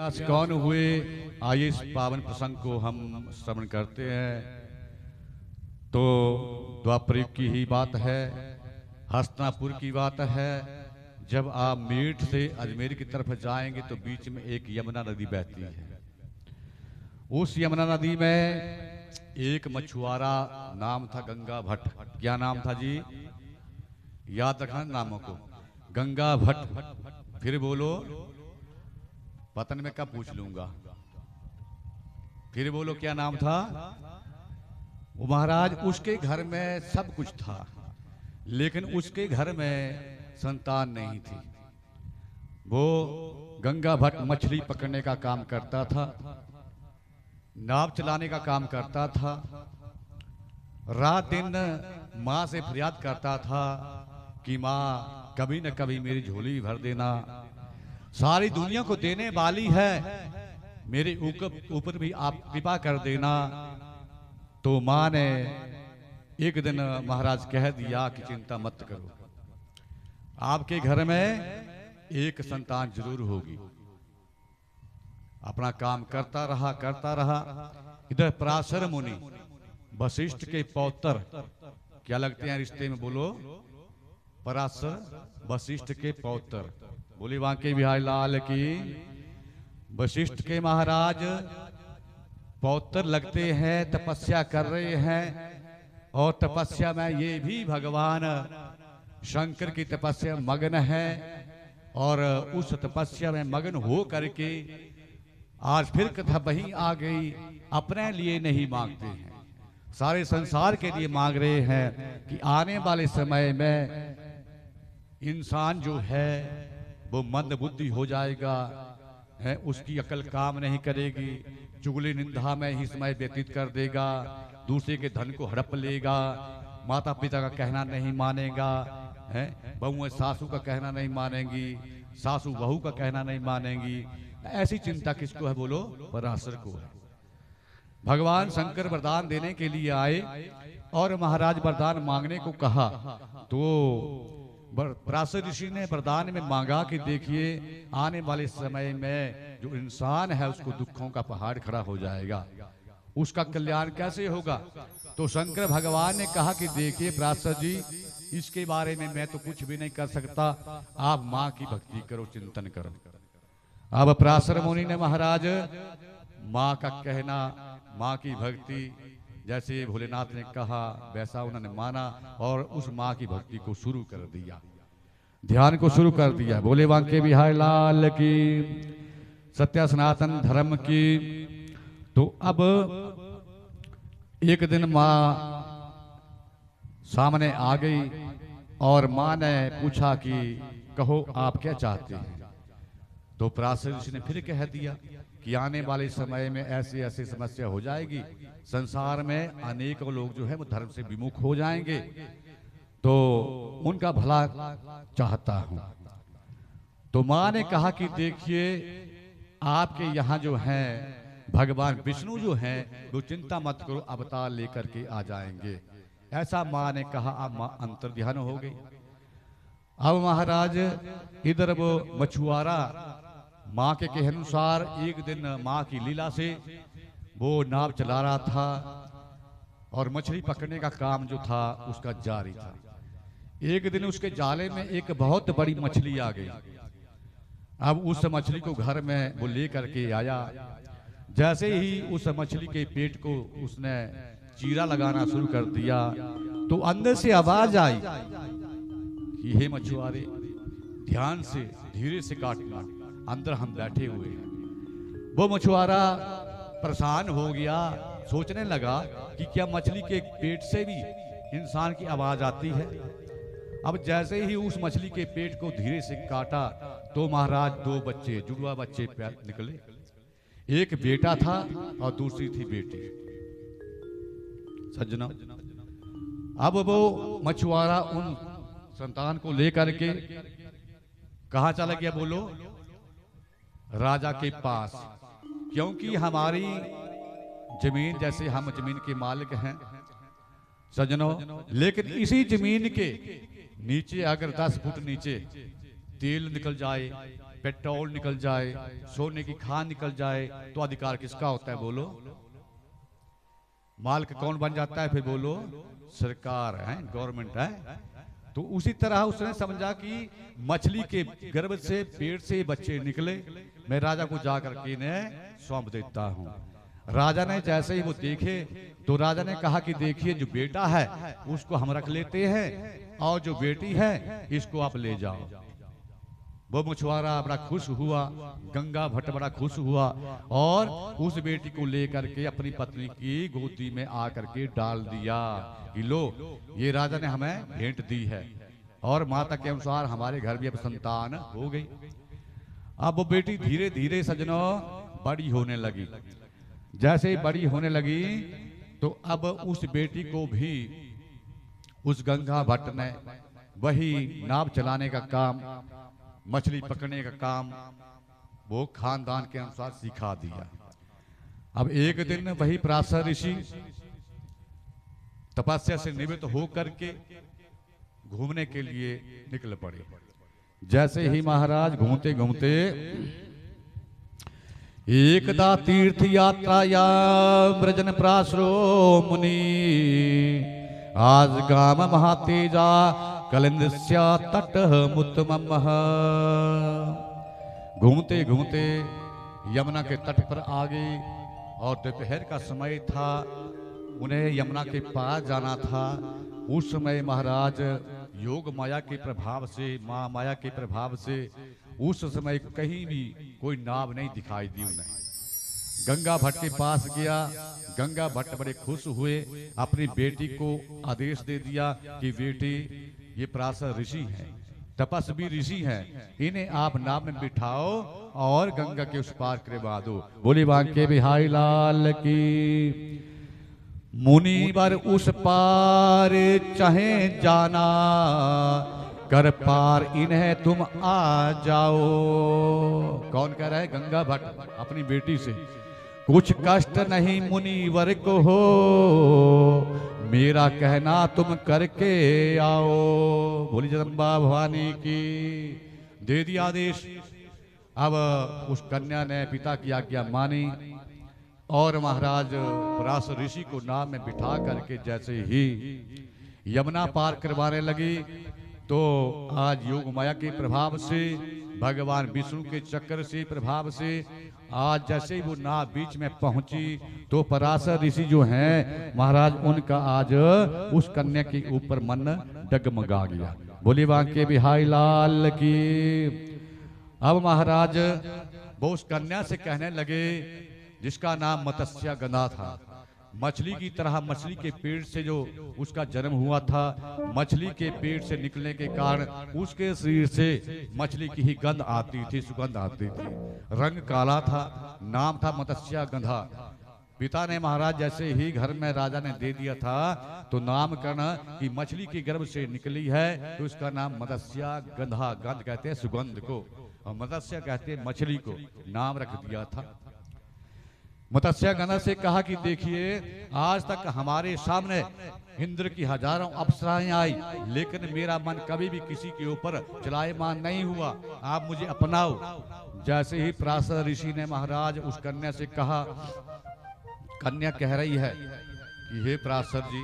व्यास कौन हुए, आइए इस पावन प्रसंग को हम श्रवण करते हैं। तो द्वापर युग की ही बात है, हस्तिनापुर की बात है। जब आप मेरठ से अजमेर की तरफ जाएंगे तो बीच में एक यमुना नदी बहती है। उस यमुना नदी में एक मछुआरा, नाम था गंगा भट्ट। क्या नाम था जी? याद रखना नामों को। गंगा भट्ट। फिर बोलो, पतन में कब पूछ लूंगा। फिर बोलो क्या नाम था? वो महाराज, उसके घर में सब कुछ था, लेकिन उसके घर में संतान नहीं थी। वो गंगा भट्ट मछली पकड़ने का काम करता था, नाव चलाने का काम करता था, रात दिन माँ से फरियाद करता था कि माँ कभी न कभी मेरी झोली भर देना, सारी दुनिया को देने वाली है, मेरे ऊपर भी आप कृपा कर देना। तो माँ ने एक दिन महाराज कह दिया कि चिंता मत करो, आपके घर में एक संतान जरूर होगी। अपना काम करता रहा। इधर पराशर मुनि वशिष्ठ के पौत्र, क्या लगते हैं रिश्ते में? बोलो, पराशर वशिष्ठ के पौत्र। बोली बांके बिहारी लाल की। वशिष्ठ के महाराज पौत्र लगते हैं, तपस्या कर रहे हैं, और तपस्या में ये भी भगवान शंकर की तपस्या मग्न है, और उस तपस्या में मग्न हो करके आज फिर कथा वही आ गई। अपने लिए नहीं मांगते हैं, सारे संसार के लिए मांग रहे हैं कि आने वाले समय में इंसान जो है वो मंद बुद्धि हो जाएगा, है उसकी अकल काम नहीं करेगी, चुगली निंदा में ही समय व्यतीत कर देगा, दूसरे के धन को हड़प लेगा, माता पिता का कहना नहीं मानेगा, है बहू सासू का कहना नहीं मानेंगी, सासू बहू का कहना नहीं मानेंगी। ऐसी चिंता किसको है? बोलो, पराशर को है। भगवान शंकर वरदान देने के लिए आए और महाराज वरदान मांगने को कहा, तो पराशर ऋषि ने वरदान में मांगा कि देखिए आने वाले समय में जो इंसान है उसको दुखों का पहाड़ खड़ा हो जाएगा, उसका कल्याण कैसे होगा? तो शंकर भगवान ने कहा कि देखिए पराशर जी, इसके बारे में मैं तो कुछ भी नहीं कर सकता, आप माँ की भक्ति करो, चिंतन करो। अब पराशर मुनि ने महाराज माँ का कहना, माँ की भक्ति, जैसे भोलेनाथ ने कहा वैसा उन्होंने माना और उस माँ की भक्ति को शुरू कर दिया, ध्यान को शुरू कर दिया। बोले बांके बिहारी लाल की, सत्य सनातन धर्म की। तो अब एक दिन माँ सामने आ गई और माँ ने पूछा कि कहो आप क्या चाहते हैं? तो पराशर ऋषि ने फिर कह दिया कि आने वाले समय में ऐसी ऐसी समस्या हो जाएगी, संसार में अनेकों लोग जो है वो धर्म से विमुख हो जाएंगे, तो उनका भला चाहता हूं। तो माँ ने कहा कि देखिए आपके यहाँ जो है भगवान विष्णु जो हैं वो चिंता मत करो, अवतार लेकर के आ जाएंगे, ऐसा माँ ने कहा। अब माँ अंतर्ध्यान हो गई। अब महाराज इधर वो मछुआरा माँ के अनुसार एक दिन माँ की लीला से वो नाव चला रहा था और मछली पकड़ने का काम जो था उसका जारी था। एक दिन उसके जाले में एक बहुत बड़ी मछली आ गई। अब उस मछली को घर में वो ले करके आया। जैसे ही उस मछली के पेट को उसने चीरा लगाना शुरू कर दिया तो अंदर से आवाज आई कि हे मछुआरे, ध्यान से धीरे से काटना, अंदर हम बैठे हुए हैं। वो मछुआरा परेशान हो गया, सोचने लगा कि क्या मछली के पेट से भी इंसान की आवाज आती है। अब जैसे ही उस मछली के पेट को धीरे से काटा तो महाराज दो बच्चे, जुड़वा बच्चे निकले। एक बेटा था और दूसरी थी बेटी। सज्जनों, अब वो मछुआरा उन संतान को लेकर के कहां चला गया? बोलो, राजा के पास, क्योंकि हमारी जमीन, जैसे हम जमीन के मालिक हैं सज्जनों, लेकिन इसी जमीन के नीचे अगर 10 फुट नीचे तेल निकल जाए, पेट्रोल निकल जाए, सोने की खान निकल जाए, तो अधिकार किसका होता है बोलो? मालिक कौन बन जाता है फिर बोलो? सरकार है, गवर्नमेंट है। तो उसी तरह उसने समझा कि मछली के गर्भ से, पेट से बच्चे निकले, मैं राजा को जाकर के इन्हें सौंप देता हूँ। राजा ने जैसे ही वो देखे तो राजा ने कहा कि देखिए, जो बेटा है उसको हम रख लेते हैं और जो बेटी है इसको आप ले जाओ। वो मछुआरा बड़ा खुश हुआ, गंगा भट्ट बड़ा खुश हुआ और उस बेटी को लेकर के अपनी पत्नी की गोदी में आकर के डाल दिया कि लो, ये राजा ने हमें भेंट दी है और माता के अनुसार हमारे घर भी अब संतान हो गई। अब वो बेटी धीरे धीरे सजनों बड़ी होने लगी। जैसे ही बड़ी होने लगी तो अब उस बेटी को भी उस गंगा भट्ट ने वही नाव चलाने का काम, मछली पकड़ने का काम वो खानदान के अनुसार सिखा दिया। अब एक दिन वही पराशर ऋषि तपस्या से निवृत्त होकर के घूमने के लिए निकल पड़े। जैसे ही महाराज घूमते घूमते एकदा तीर्थ यात्राया ब्रजन प्राश्रो मुनि आज गाम महातेजा कलिंदस्या तट मुत्तमम। घूमते घूमते यमुना के तट पर आ गई और दोपहर का समय था, उन्हें यमुना के पार जाना था। उस समय महाराज योग माया के प्रभाव से, माँ माया के प्रभाव से उस समय कहीं भी कोई नाव नहीं दिखाई दी उन्हें। गंगा भट्ट के पास गया, गंगा भट्ट बड़े खुश हुए, अपनी बेटी को आदेश दे दिया कि बेटी, ये पराशर ऋषि हैं, तपस्वी ऋषि हैं, इन्हें आप नाव में बिठाओ और गंगा के उस पार करवा दो। बोली बांके बिहारी लाल की। मुनिवर उस पार चाहे जाना, कर पार इन्हें तुम आ जाओ। कौन कह रहा है? गंगा भट्ट अपनी बेटी से। कुछ कष्ट नहीं मुनिवर को हो, मेरा कहना तुम करके आओ। बोली जगदम्बा भवानी की। दे दिया आदेश। अब उस कन्या ने पिता की आज्ञा मानी और महाराज पराशर ऋषि को नाव में बिठा करके जैसे ही यमुना पार करवाने लगी तो आज योग माया के प्रभाव से, भगवान विष्णु के चक्र से प्रभाव से आज जैसे ही वो नाव बीच में पहुंची तो पराशर ऋषि जो हैं महाराज, उनका आज उस कन्या के ऊपर मन डगमगा गया। बोली बांके बिहारी लाल की। अब महाराज वो उस कन्या से कहने लगे, जिसका नाम मत्स्य गंधा था, मछली की तरह मछली के पेट से जो उसका जन्म हुआ था, मछली के पेट से निकलने के कारण उसके शरीर से मछली की ही गंध आती थी, सुगंध आती थी। रंग काला था, नाम था मत्स्य गंधा। पिता ने महाराज जैसे ही घर में राजा ने दे दिया था तो नामकरण कि मछली के गर्भ से निकली है तो उसका नाम मत्स्य गंधा, गंध कहते हैं सुगंध को, और मत्स्य कहते हैं मछली को, नाम रख दिया था। मत्स्य गंधा से कहा कि देखिए, आज तक हमारे सामने इंद्र की हजारों अप्सराएं आई, लेकिन मेरा मन कभी भी किसी के ऊपर चलायमान नहीं हुआ, आप मुझे अपनाओ। जैसे ही पराशर ऋषि ने महाराज उस कन्या से कहा, कन्या कह रही है कि हे पराशर जी,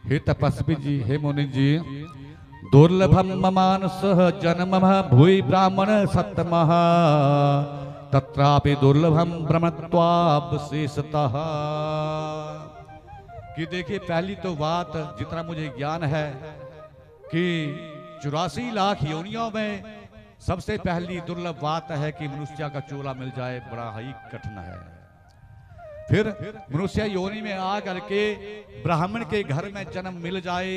हे तपस्वी जी, हे मुनि जी, दुर्लभम मानसः जन्मः भूय ब्राह्मण सत्तमः तत्रापि दुर्लभम ब्रह्मत्वावशेषतः। कि देखिए, पहली तो बात जितना मुझे ज्ञान है कि 84 लाख योनियों में सबसे पहली दुर्लभ बात है कि मनुष्य का चोला मिल जाए, बड़ा ही कठिन है। फिर मनुष्य योनि में आ करके ब्राह्मण के घर में जन्म मिल जाए,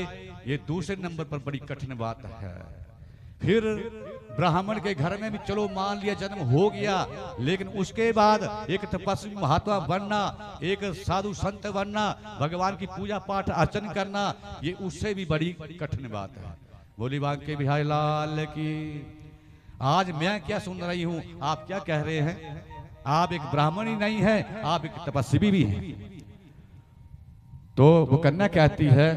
ये दूसरे नंबर पर बड़ी कठिन बात है। फिर ब्राह्मण के घर में भी चलो मान लिया जन्म हो गया, लेकिन उसके बाद एक तपस्वी महात्मा बनना, एक साधु संत बनना, भगवान की पूजा पाठ अर्चन करना, ये उससे भी बड़ी कठिन बात है। बोली बांके बिहारी लाल की। आज मैं क्या सुन रही हूं, आप क्या कह रहे हैं? आप एक ब्राह्मण ही नहीं है, आप एक तपस्वी भी हैं। तो वो कन्या कहती है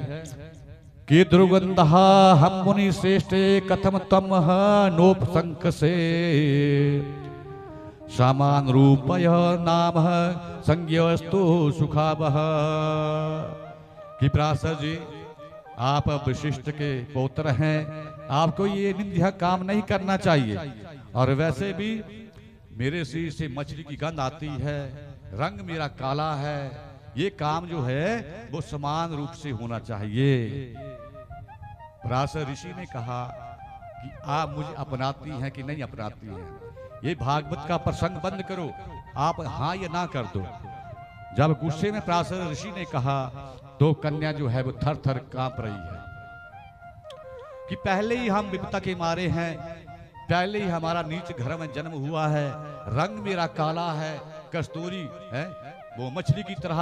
कि दुर्गंध हम मुनि श्रेष्ठे कथम तम नोपसंक से सामान रूपय नाम संज्ञस्तु सुखावह। कि पराशर जी आप वशिष्ठ के पौत्र हैं, आपको ये निंदा काम नहीं करना चाहिए। और वैसे भी मेरे शरीर से मछली की गंध आती है, रंग मेरा काला है, ये काम जो है वो समान रूप से होना चाहिए। पराशर ऋषि ने कहा कि आप मुझे अपनाती हैं कि नहीं अपनाती हैं, ये भागवत का प्रसंग बंद करो, आप हाँ या ना कर दो। जब गुस्से में पराशर ऋषि ने कहा तो कन्या जो है वो थर थर कांप रही है कि पहले ही हम विपदा के मारे हैं, पहले ही हमारा नीच घर में जन्म हुआ है, रंग मेरा काला है, कस्तूरी है, वो मछली की तरह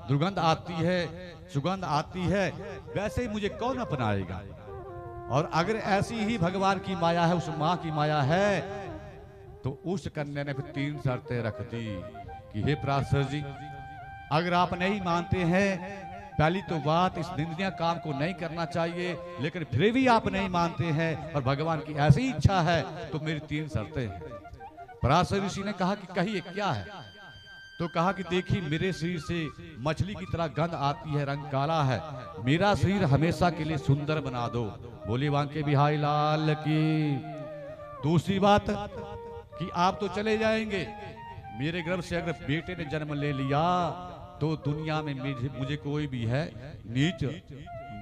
दुर्गंध आती है, सुगंध आती है, वैसे ही मुझे कौन अपनाएगा। और अगर ऐसी ही भगवान की माया है, उस माँ की माया है, तो उस कन्या ने फिर 3 शर्तें रख दी कि हे पराशर जी, अगर आप नहीं मानते हैं, पहली तो बात इस निंदनीय काम को नहीं करना चाहिए, लेकिन फिर भी आप नहीं मानते हैं और भगवान की ऐसी इच्छा है तो मेरी 3 शर्तें हैं। पराशर ऋषि ने कहा कि कहिए क्या है। तो कहा कि देखिए, मेरे शरीर से मछली की तरह गंध आती है, रंग काला है, मेरा शरीर हमेशा के लिए सुंदर बना दो। बोले बांके बिहारी लाल की। दूसरी बात कि आप तो चले जाएंगे, मेरे गर्भ से अगर बेटे ने जन्म ले लिया तो दुनिया में मुझे कोई भी है नीच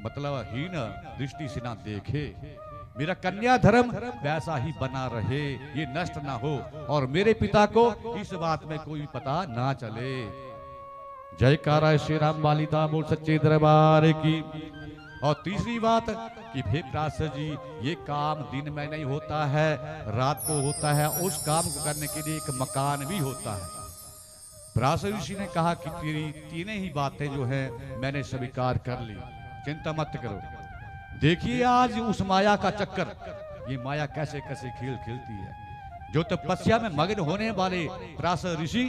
मतलब हीन दृष्टि से ना देखे, मेरा कन्या धर्म वैसा ही बना रहे, ये नष्ट ना हो, और मेरे पिता को इस बात में कोई पता ना चले। जयकारा श्री राम वालिदा बोल सच्चे दरबार की। और तीसरी बात कि हे पराशर जी, ये काम दिन में नहीं होता है, रात को होता है, उस काम को करने के लिए एक मकान भी होता है। पराशर ऋषि ने कहा कि तेरी 3 ही बातें जो है मैंने स्वीकार कर ली, चिंता मत करो। देखिए आज उस माया का चक्कर, ये माया कैसे कैसे खेल खेलती है। जो तपस्या में मग्न होने वाले पराशर ऋषि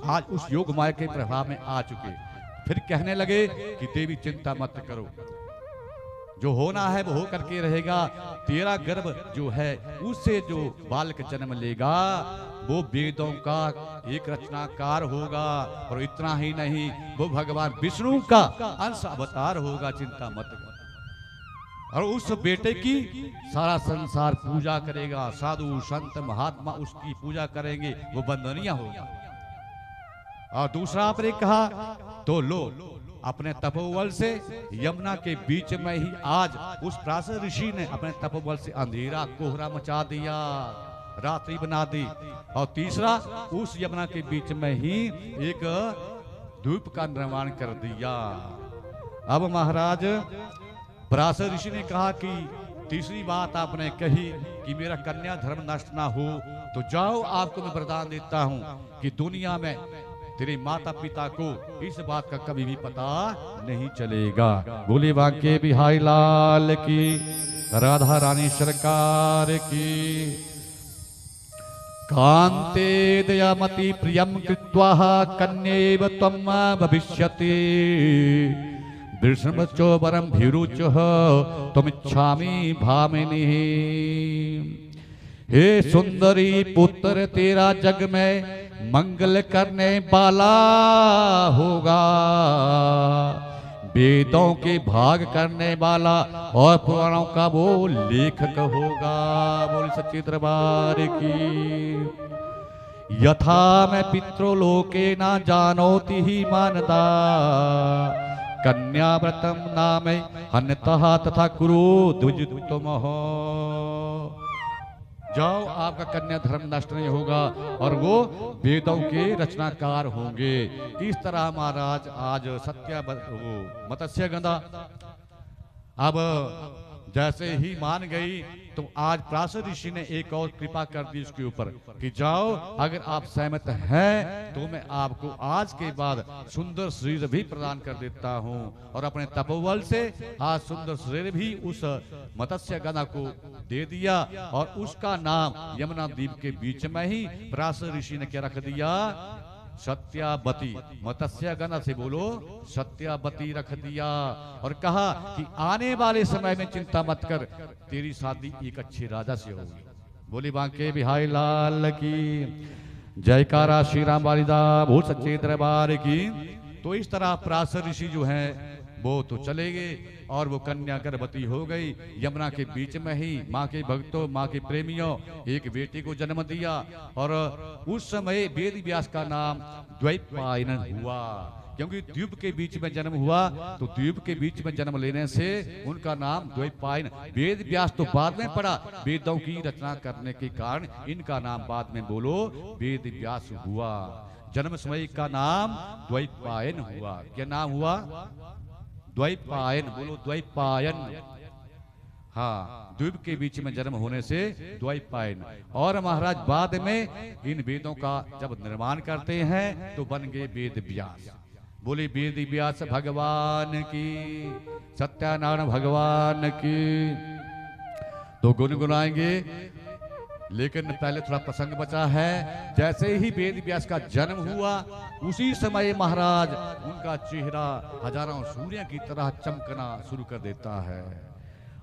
आज उस योग माया के प्रभाव में आ चुके, फिर कहने लगे कि देवी चिंता मत करो, जो होना है वो हो करके रहेगा। तेरा गर्भ जो है उससे जो बालक जन्म लेगा वो वेदों का एक रचनाकार होगा, और इतना ही नहीं, वो भगवान विष्णु का अंश अवतार होगा, चिंता मत कर। और उस बेटे की सारा संसार पूजा करेगा, साधु संत महात्मा उसकी पूजा करेंगे, वो वंदनीय होगा। और दूसरा आपने कहा तो लो, अपने तपोबल से यमुना के बीच में ही आज उस पराशर ऋषि ने अपने तपोबल से अंधेरा कोहरा मचा दिया, रात्रि बना दी। और तीसरा, उस यमुना के बीच में ही एक द्वीप का निर्माण कर दिया। अब महाराज पराशर ऋषि ने कहा कि तीसरी बात आपने कही कि मेरा कन्या धर्म नष्ट ना हो, तो जाओ, आपको मैं वरदान देता हूं कि दुनिया में तेरे माता पिता को इस बात का कभी भी पता नहीं चलेगा। बोले बांके बिहारी लाल की, राधा रानी सरकार की। कांते दयामति प्रियम कृत्वा कन्येव त्वं भविष्यति, विष्णुचोबरम भिरुचः त्वमिच्छामि भामिनी। हे सुंदरी पुत्र, तेरा जग में मंगल करने वाला होगा, वेदों के भाग करने वाला और पुराणों का वो लेखक होगा। बोल सच्चे दरबार की। यथा मैं पितृलोके ना जानोति ही मानदा, कन्याव्रतम नाम हन्यतः तथा कुरु द्विजुत्तमः। जाओ, आपका कन्या धर्म नष्ट नहीं होगा और वो वेदों के रचनाकार होंगे। इस तरह महाराज आज मत्स्य गंधा अब जैसे ही मान गई तो आज पराशर ऋषि ने एक और कृपा कर दी उसके ऊपर कि जाओ, अगर आप सहमत हैं तो मैं आपको आज के बाद सुंदर शरीर भी प्रदान कर देता हूं। और अपने तपोबल से आज सुंदर शरीर भी उस मत्स्य गंधा को दे दिया, और उसका नाम यमुना द्वीप के बीच में ही पराशर ऋषि ने क्या रख दिया, सत्यावती, मत्स्य गण से बोलो सत्यावती रख दिया और कहा कि आने वाले समय में चिंता मत कर, तेरी शादी एक अच्छे राजा से होगी। बोली बांके बिहारी लाल की जयकारा, श्री राम वालिदा भूल सच्चे दरबार की। तो इस तरह पराशर ऋषि जो हैं वो तो चले गए और वो कन्या गर्भवती हो गई। यमुना के बीच में ही माँ के भक्तों, माँ के प्रेमियों एक बेटे को जन्म दिया और उस समय वेद व्यास का नाम द्वैपायन हुआ, क्योंकि द्वीप के बीच में जन्म हुआ तो द्वीप के बीच में जन्म लेने से उनका नाम द्वैपायन। वेद व्यास तो बाद में पड़ा, वेदों की रचना करने के कारण इनका नाम बाद में बोलो वेद व्यास हुआ। जन्म समय का नाम द्वैपायन हुआ। क्या नाम हुआ? द्वैपायन, बोलो द्वैपायन। हाँ, द्वीप के बीच में जन्म होने से द्वैपायन। और महाराज बाद में इन वेदों का जब निर्माण करते हैं तो बन गए वेद व्यास। बोले वेद व्यास भगवान की, सत्यानारायण भगवान की। तो गुनगुनाएंगे, लेकिन पहले थोड़ा प्रसंग बचा है। जैसे ही वेद व्यास का जन्म हुआ उसी समय महाराज उनका चेहरा हजारों सूर्य की तरह चमकना शुरू कर देता है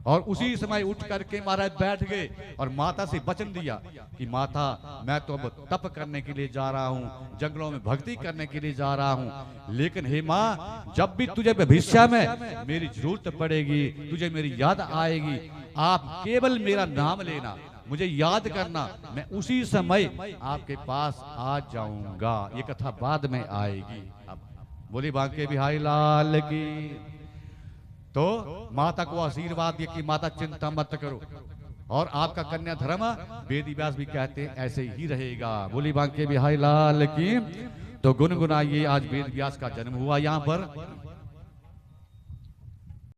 और उसी समय उठ करके महाराज बैठ गए और माता से वचन दिया कि माता मैं तो अब तप करने के लिए जा रहा हूँ, जंगलों में भक्ति करने के लिए जा रहा हूँ, लेकिन हे माँ जब भी तुझे भविष्य में मेरी जरूरत पड़ेगी, तुझे मेरी याद आएगी, आप केवल मेरा नाम लेना, मुझे याद करना, मैं उसी समय आपके पास आ जाऊंगा। ये कथा बाद में आएगी। अब बोली बांके बिहारी लाल की। तो माता को आशीर्वाद दिया कि माता चिंता मत करो और आपका कन्या धर्म वेद व्यास भी कहते हैं ऐसे ही रहेगा। बोली बांके बिहारी लाल की। तो गुनगुनाइए, आज वेद व्यास का जन्म हुआ यहाँ पर।